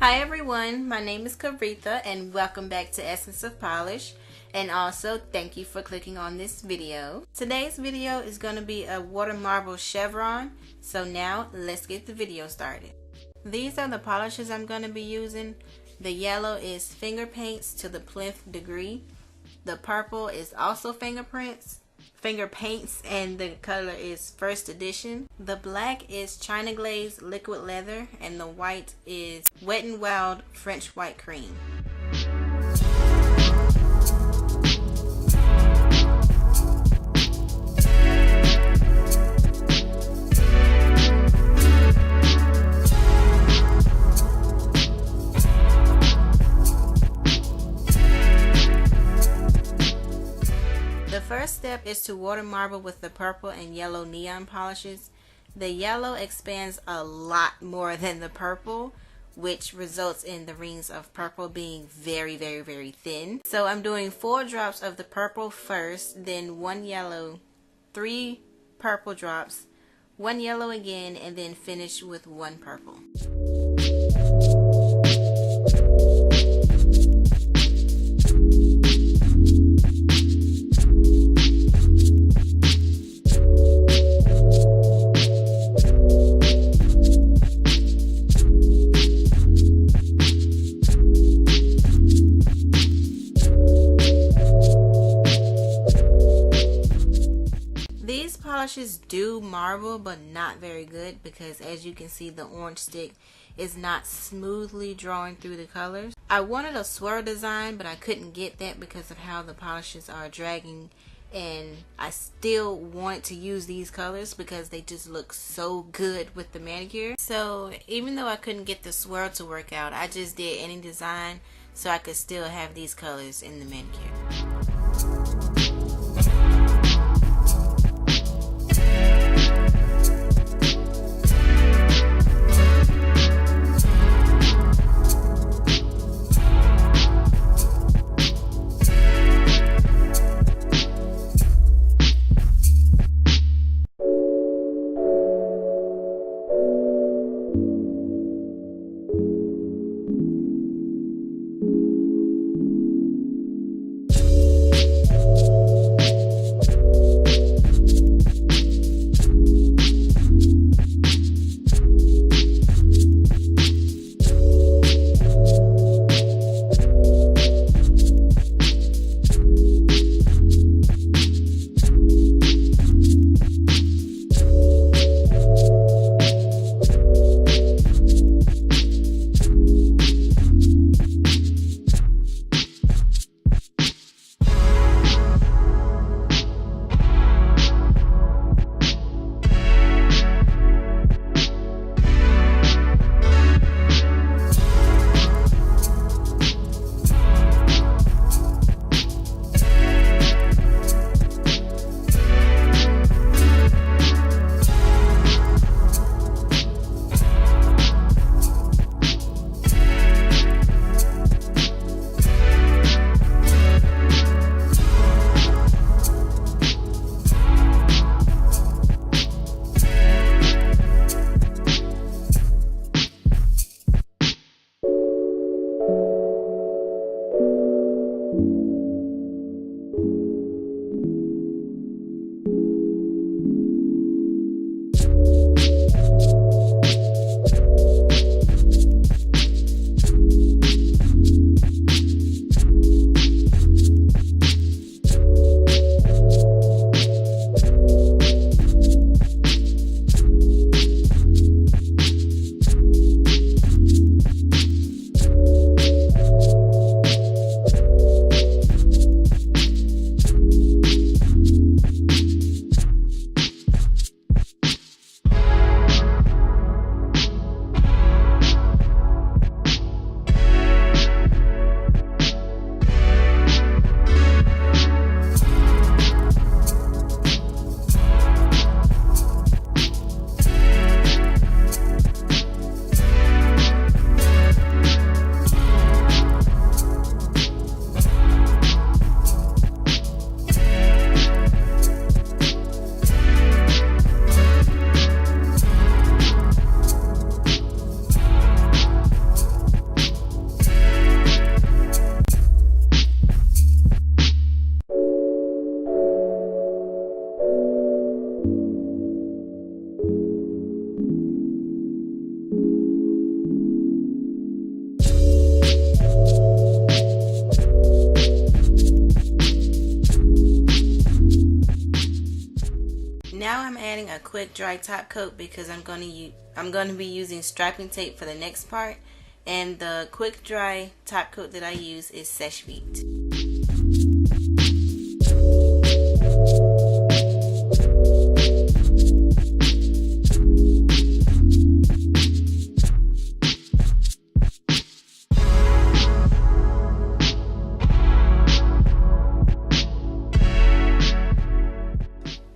Hi everyone, my name is Kavritha and welcome back to Essence of Polish, and also thank you for clicking on this video. Today's video is going to be a water marble chevron, so now let's get the video started. These are the polishes I'm going to be using. The yellow is finger paints to the plinth degree. The purple is also finger paints, and the color is first edition. The black is China Glaze Liquid Leather, and the white is Wet n Wild French White Cream. The first step is to water marble with the purple and yellow neon polishes. The yellow expands a lot more than the purple, which results in the rings of purple being very thin. So I'm doing 4 drops of the purple first, then 1 yellow, 3 purple drops, 1 yellow again, and then finish with 1 purple. These polishes do marble, but not very good, because as you can see, the orange stick is not smoothly drawing through the colors. I wanted a swirl design, but I couldn't get that because of how the polishes are dragging, and I still wanted to use these colors because they just look so good with the manicure. So even though I couldn't get the swirl to work out, I just did any design so I could still have these colors in the manicure. a quick dry top coat because I'm going to be using striping tape for the next part, and the quick dry top coat that I use is Seche Vite.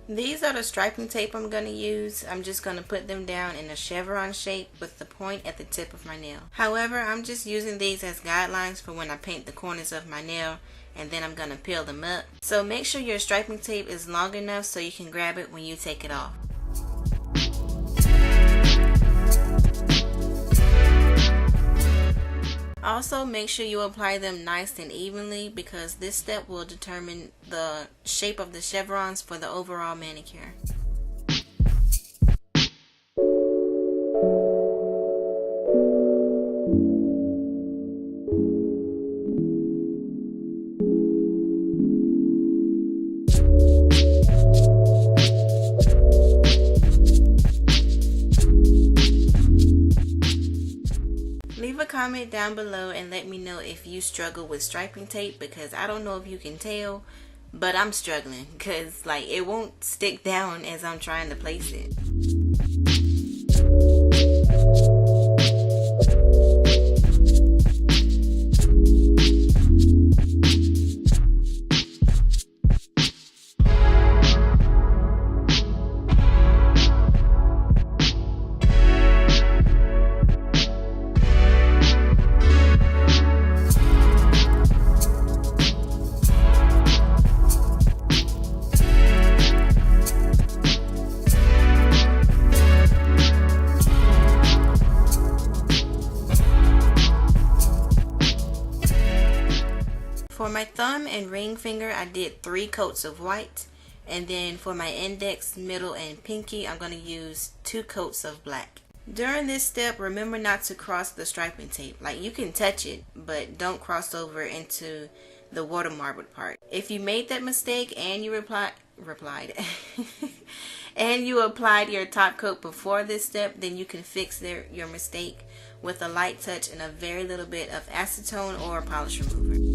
These are the striping tape I'm going to use. I'm just going to put them down in a chevron shape with the point at the tip of my nail. However, I'm just using these as guidelines for when I paint the corners of my nail, and then I'm going to peel them up. So make sure your striping tape is long enough so you can grab it when you take it off. Also, make sure you apply them nice and evenly because this step will determine the shape of the chevrons for the overall manicure. Leave a comment down below and let me know if you struggle with striping tape, because I don't know if you can tell, but I'm struggling because like it won't stick down as I'm trying to place it. For my thumb and ring finger, I did 3 coats of white, and then for my index, middle, and pinky, I'm going to use 2 coats of black. During this step, remember not to cross the striping tape. Like, you can touch it, but don't cross over into the water marbled part. If you made that mistake and you and you applied your top coat before this step, then you can fix your mistake with a light touch and a very little bit of acetone or polish remover.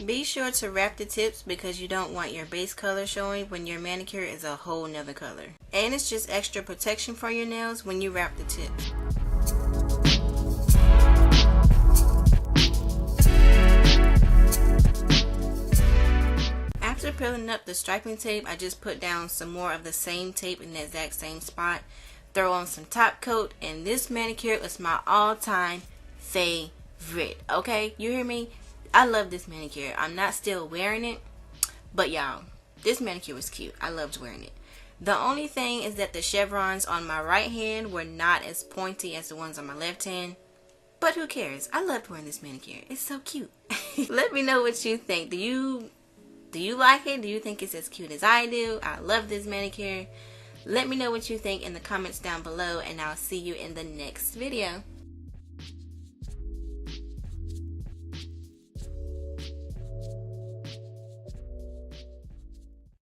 Be sure to wrap the tips because you don't want your base color showing when your manicure is a whole nother color. And it's just extra protection for your nails when you wrap the tips. After peeling up the striping tape, I just put down some more of the same tape in the exact same spot. Throw on some top coat, and this manicure is my all-time favorite. Okay, you hear me? I love this manicure. I'm not still wearing it, but y'all, This manicure was cute. I loved wearing it. The only thing is that the chevrons on my right hand were not as pointy as the ones on my left hand. But who cares? I loved wearing this manicure. It's so cute. Let me know what you think. Do you like it? Do you think it's as cute as I do? I love this manicure. Let me know what you think in the comments down below, and I'll see you in the next video.